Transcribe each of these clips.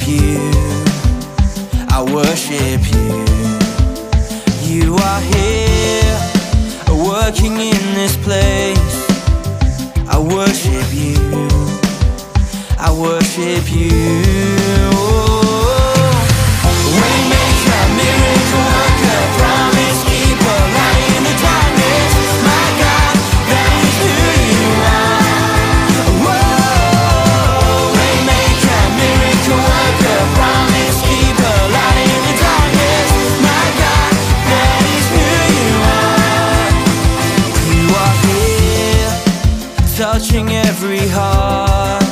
you, I worship you. You are here, working in this place. I worship you, I worship you. Waymaker, miracle worker, promise keeper, light in the darkness. My God, that is who you are. Whoa, waymaker, miracle worker, promise keeper, light in the darkness. My God, that is who you are. You are here, touching every heart.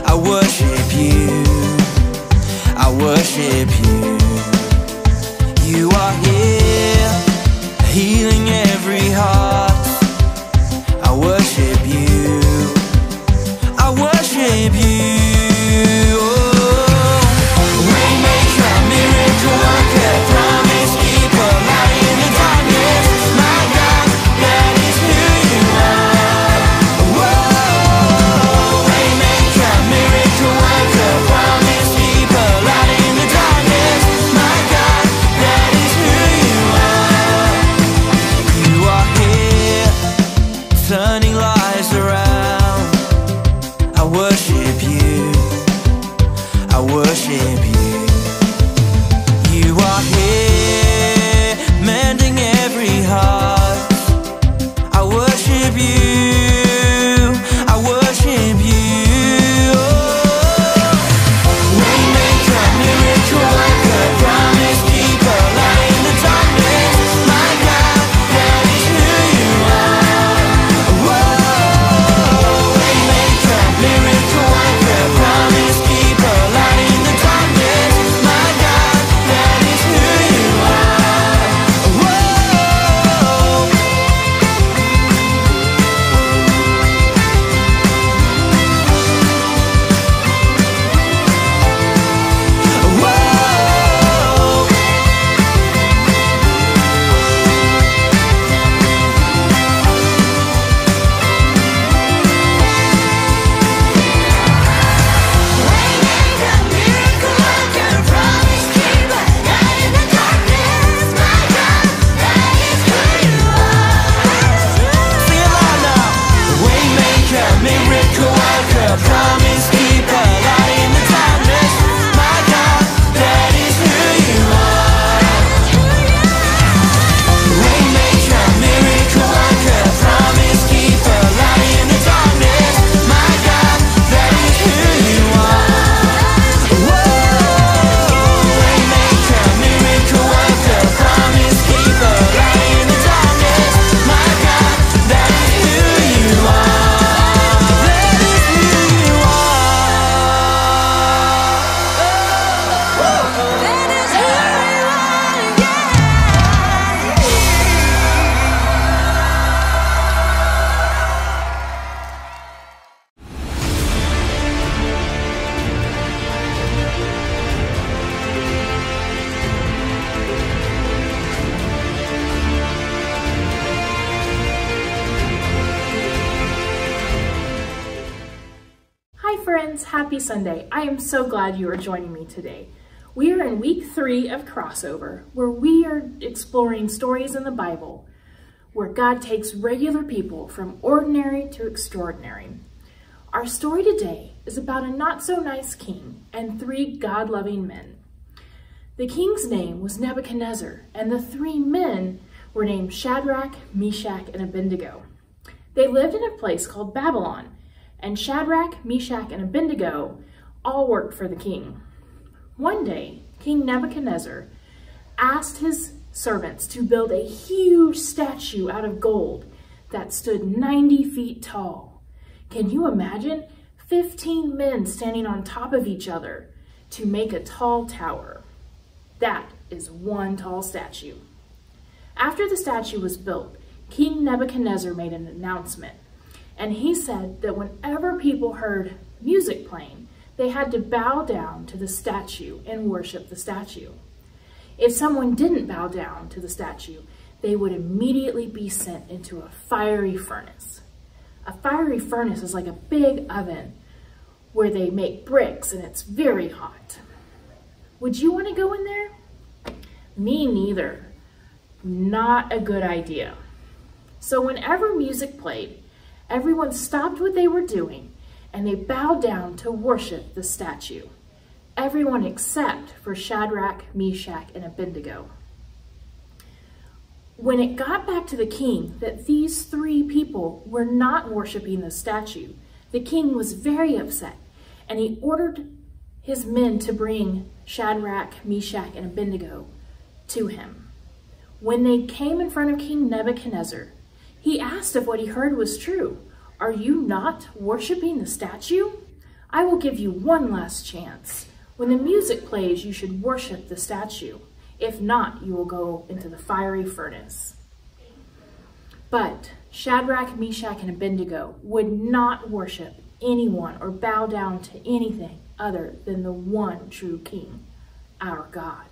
I worship you, I worship you. You are here, healing every heart. I worship you, I worship you. Oh, waymaker, miracle worker, promise keeper, light in the darkness. My God, that is who you are. Whoa, waymaker, miracle worker, promise keeper, light in the darkness. My God, that is who you are. You are here, turning lives around. I worship you, I worship you. You are here, mending every heart. I worship you, I worship you. Oh, waymaker, miracle worker, promise keeper, light in the darkness. My God, that is who you are. Whoa, waymaker, miracle worker, promise keeper, light in the darkness. My God, that is who you are. Whoa. Whoa. Waymaker, miracle worker, promise keeper, light in the darkness. My God, that is who you are. Sing it loud now. Waymaker, miracle worker, promise keeper, light in the darkness. My God, that is who you are. Waymaker, miracle worker, promise keeper, light in the darkness. My God, that is who you are. Whoa, waymaker, miracle worker, promise keeper, light in the darkness. My God, that is who you are. That is who you are. That is who you are. Hi friends, happy Sunday. I am so glad you are joining me today. We are in week 3 of Crossover, where we are exploring stories in the Bible, where God takes regular people from ordinary to extraordinary. Our story today is about a not-so-nice king and 3 God-loving men. The king's name was Nebuchadnezzar, and the 3 men were named Shadrack, Meshack, and Abendego. They lived in a place called Babylon, and Shadrack, Meshack, and Abendego all worked for the king. One day, King Nebuchadnezzar asked his servants to build a huge statue out of gold that stood 90 feet tall. Can you imagine 15 men standing on top of each other to make a tall tower? That is one tall statue. After the statue was built, King Nebuchadnezzar made an announcement. And he said that whenever people heard music playing, they had to bow down to the statue and worship the statue. If someone didn't bow down to the statue, they would immediately be sent into a fiery furnace. A fiery furnace is like a big oven where they make bricks and it's very hot. Would you want to go in there? Me neither. Not a good idea. So whenever music played, everyone stopped what they were doing and they bowed down to worship the statue. Everyone except for Shadrack, Meshack, and Abendego. When it got back to the king that these three people were not worshiping the statue, the king was very upset, and he ordered his men to bring Shadrach, Meshack, and Abednego to him. When they came in front of King Nebuchadnezzar, he asked if what he heard was true. Are you not worshiping the statue? I will give you one last chance. When the music plays, you should worship the statue. If not, you will go into the fiery furnace. But Shadrach, Meshack, and Abednego would not worship anyone or bow down to anything other than the one true King, our God.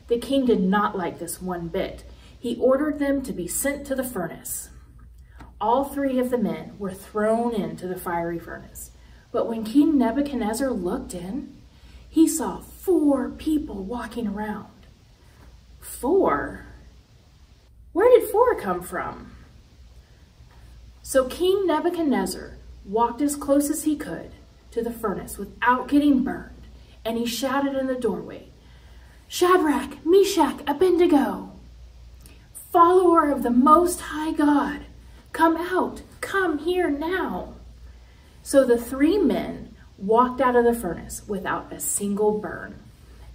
The king did not like this one bit. He ordered them to be sent to the furnace. All three of the men were thrown into the fiery furnace. But when King Nebuchadnezzar looked in, he saw 4 people walking around. 4? Where did 4 come from? So King Nebuchadnezzar walked as close as he could to the furnace without getting burned, and he shouted in the doorway, Shadrach, Meshack, Abendego, follower of the Most High God, come out, come here now. So the 3 men walked out of the furnace without a single burn.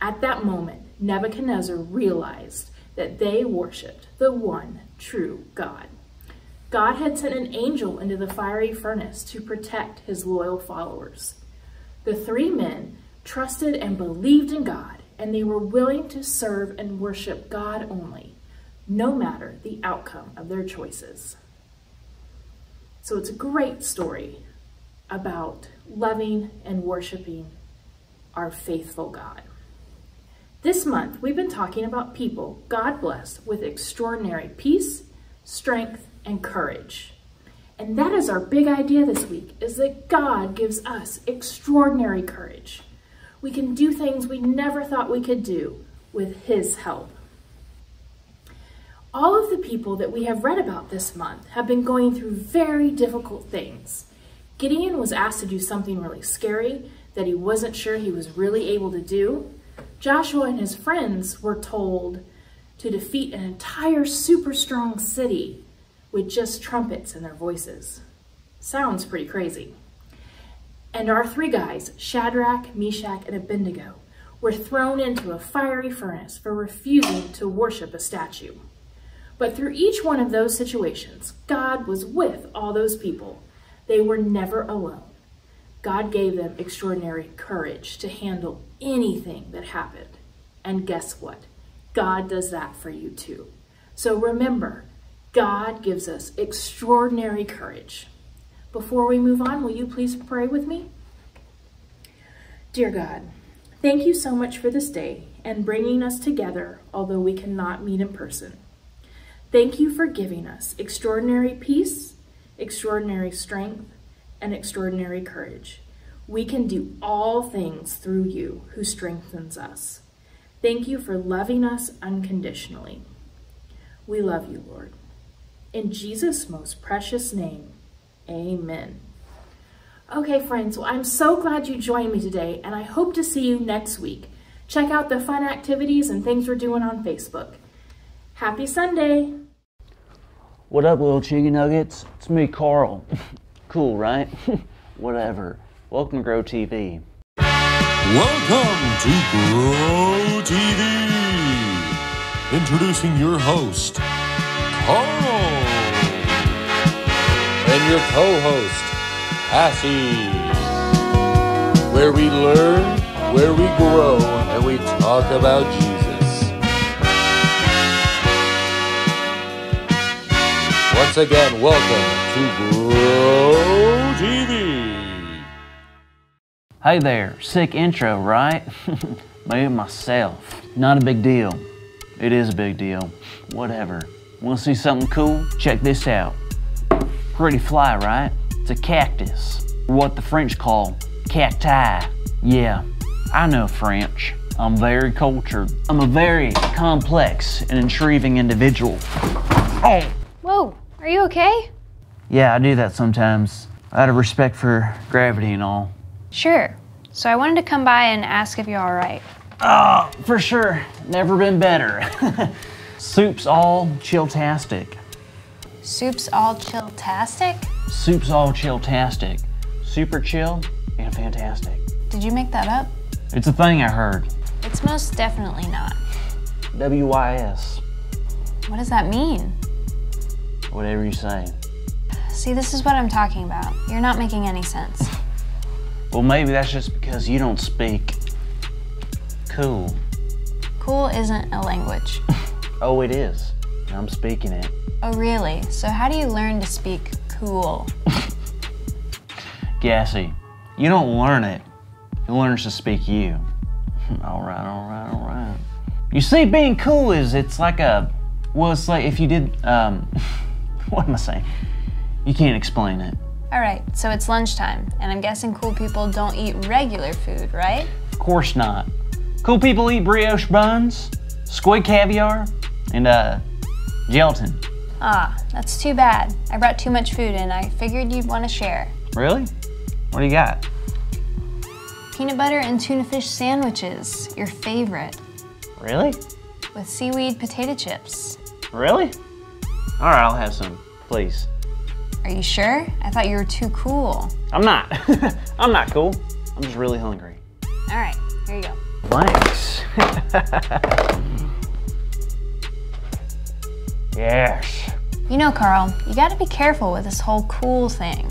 At that moment, Nebuchadnezzar realized that they worshiped the one true God. God had sent an angel into the fiery furnace to protect his loyal followers. The 3 men trusted and believed in God, and they were willing to serve and worship God only, no matter the outcome of their choices. So it's a great story about loving and worshiping our faithful God. This month, we've been talking about people God blessed with extraordinary peace, strength, and courage. And that is our big idea this week, is that God gives us extraordinary courage. We can do things we never thought we could do with his help. All of the people that we have read about this month have been going through very difficult things. Gideon was asked to do something really scary that he wasn't sure he was really able to do. Joshua and his friends were told to defeat an entire super strong city with just trumpets in their voices. Sounds pretty crazy. And our 3 guys, Shadrach, Meshack, and Abednego, were thrown into a fiery furnace for refusing to worship a statue. But through each one of those situations, God was with all those people. They were never alone. God gave them extraordinary courage to handle anything that happened. And guess what? God does that for you too. So remember, God gives us extraordinary courage. Before we move on, will you please pray with me? Dear God, thank you so much for this day and bringing us together, although we cannot meet in person. Thank you for giving us extraordinary peace, extraordinary strength, and extraordinary courage. We can do all things through you who strengthens us. Thank you for loving us unconditionally. We love you, Lord. In Jesus' most precious name, amen. Okay, friends, well, I'm so glad you joined me today, and I hope to see you next week. Check out the fun activities and things we're doing on Facebook. Happy Sunday! What up, little chicken nuggets? It's me, Carl. Cool, right? Whatever. Welcome to Grow TV. Welcome to Grow TV. Introducing your host, Carl, and your co-host, Cassie. Where we learn, where we grow, and we talk about Jesus. Once again, welcome to Grow TV. Hey there, sick intro, right? Me myself. Not a big deal. It is a big deal. Whatever. Want to see something cool? Check this out. Pretty fly, right? It's a cactus. What the French call Cacti. Yeah, I know French. I'm very cultured. I'm a very complex and intriguing individual. Oh! Whoa, are you okay? Yeah, I do that sometimes, out of respect for gravity and all. Sure. So I wanted to come by and ask if you're all right. Oh, for sure. Never been better. Soup's all chill-tastic. Soup's all chill-tastic? Soup's all chill-tastic. Super chill and fantastic. Did you make that up? It's a thing I heard. It's most definitely not. WYS. What does that mean? Whatever you say. See, this is what I'm talking about. You're not making any sense. Well, maybe that's just because you don't speak cool. Cool isn't a language. Oh, it is. I'm speaking it. Oh, really? So how do you learn to speak cool? Gassy. You don't learn it. It learns to speak you. All right. You see, being cool it's like if you did, what am I saying? You can't explain it. All right, so it's lunchtime, and I'm guessing cool people don't eat regular food, right? Of course not. Cool people eat brioche buns, squid caviar, and gelatin. Ah, that's too bad. I brought too much food and I figured you'd want to share. Really? What do you got? Peanut butter and tuna fish sandwiches, your favorite, Really? with seaweed potato chips. Really? All right, I'll have some, please. Are you sure? I thought you were too cool. I'm not. I'm not cool. I'm just really hungry. All right, here you go. Thanks. Yes. You know, Carl, you gotta be careful with this whole cool thing.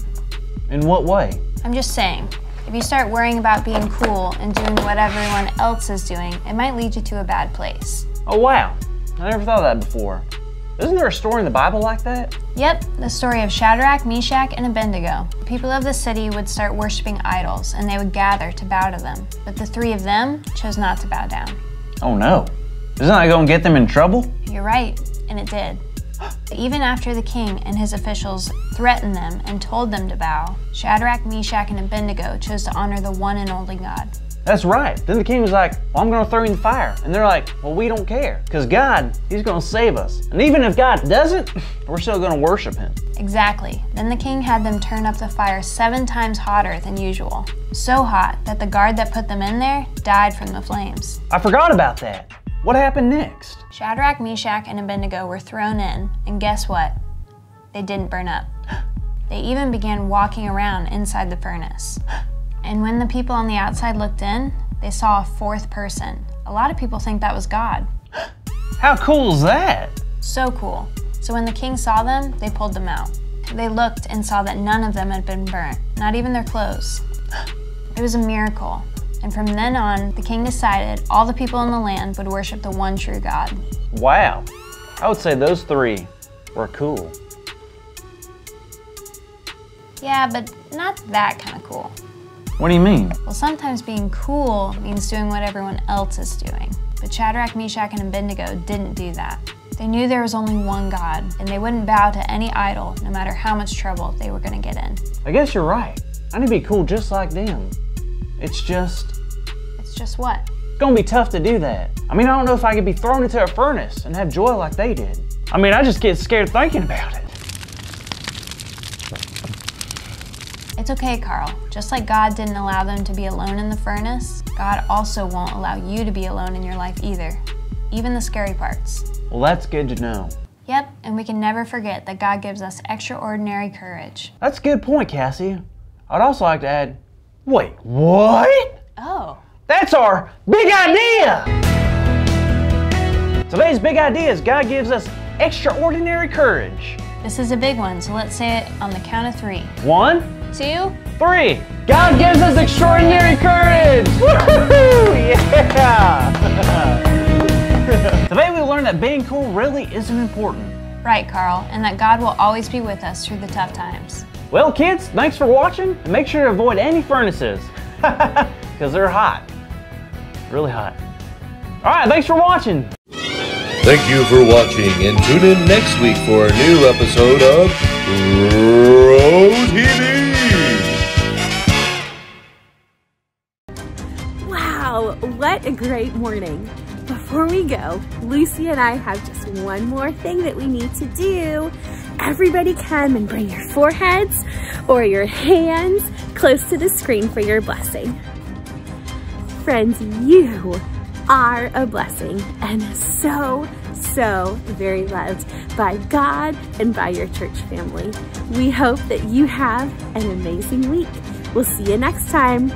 In what way? I'm just saying, if you start worrying about being cool and doing what everyone else is doing, it might lead you to a bad place. Oh, wow. I never thought of that before. Isn't there a story in the Bible like that? Yep, the story of Shadrack, Meshack, and Abendego. People of the city would start worshiping idols, and they would gather to bow to them. But the three of them chose not to bow down. Oh, no. Isn't that going to get them in trouble? You're right, and it did. Even after the king and his officials threatened them and told them to bow, Shadrack, Meshack, and Abednego chose to honor the one and only God. That's right. Then the king was like, well, I'm going to throw you in the fire. And they're like, well, we don't care. Because God, he's going to save us. And even if God doesn't, we're still going to worship him. Exactly. Then the king had them turn up the fire 7 times hotter than usual. So hot that the guard that put them in there died from the flames. I forgot about that. What happened next? Shadrach, Meshack, and Abednego were thrown in, and guess what? They didn't burn up. They even began walking around inside the furnace. And when the people on the outside looked in, they saw a 4th person. A lot of people think that was God. How cool is that? So cool. So when the king saw them, they pulled them out. They looked and saw that none of them had been burnt, not even their clothes. It was a miracle. And from then on, the king decided all the people in the land would worship the one true God. Wow. I would say those 3 were cool. Yeah, but not that kind of cool. What do you mean? Well, sometimes being cool means doing what everyone else is doing. But Shadrach, Meshack, and Abednego didn't do that. They knew there was only one God, and they wouldn't bow to any idol, no matter how much trouble they were gonna get in. I guess you're right. I need to be cool just like them. It's just what? It's gonna be tough to do that. I mean, I don't know if I could be thrown into a furnace and have joy like they did. I mean, I just get scared thinking about it. It's okay, Carl. Just like God didn't allow them to be alone in the furnace, God also won't allow you to be alone in your life either. Even the scary parts. Well, that's good to know. Yep, and we can never forget that God gives us extraordinary courage. That's a good point, Cassie. I'd also like to add, wait, what? Oh. That's our big idea! Today's big idea is God gives us extraordinary courage. This is a big one, so let's say it on the count of 3. 1, 2, 3. God gives us extraordinary courage! Woohoo! Yeah! Today we learned that being cool really isn't important. Right, Carl, and that God will always be with us through the tough times. Well, kids, thanks for watching, and make sure to avoid any furnaces, because they're hot. Really hot. All right, thanks for watching. Thank you for watching, and tune in next week for a new episode of Pro TV. Wow, what a great morning. Before we go, Lucy and I have just one more thing that we need to do. Everybody come and bring your foreheads or your hands close to the screen for your blessing. Friends, you are a blessing and so very loved by God and by your church family. We hope that you have an amazing week. We'll see you next time.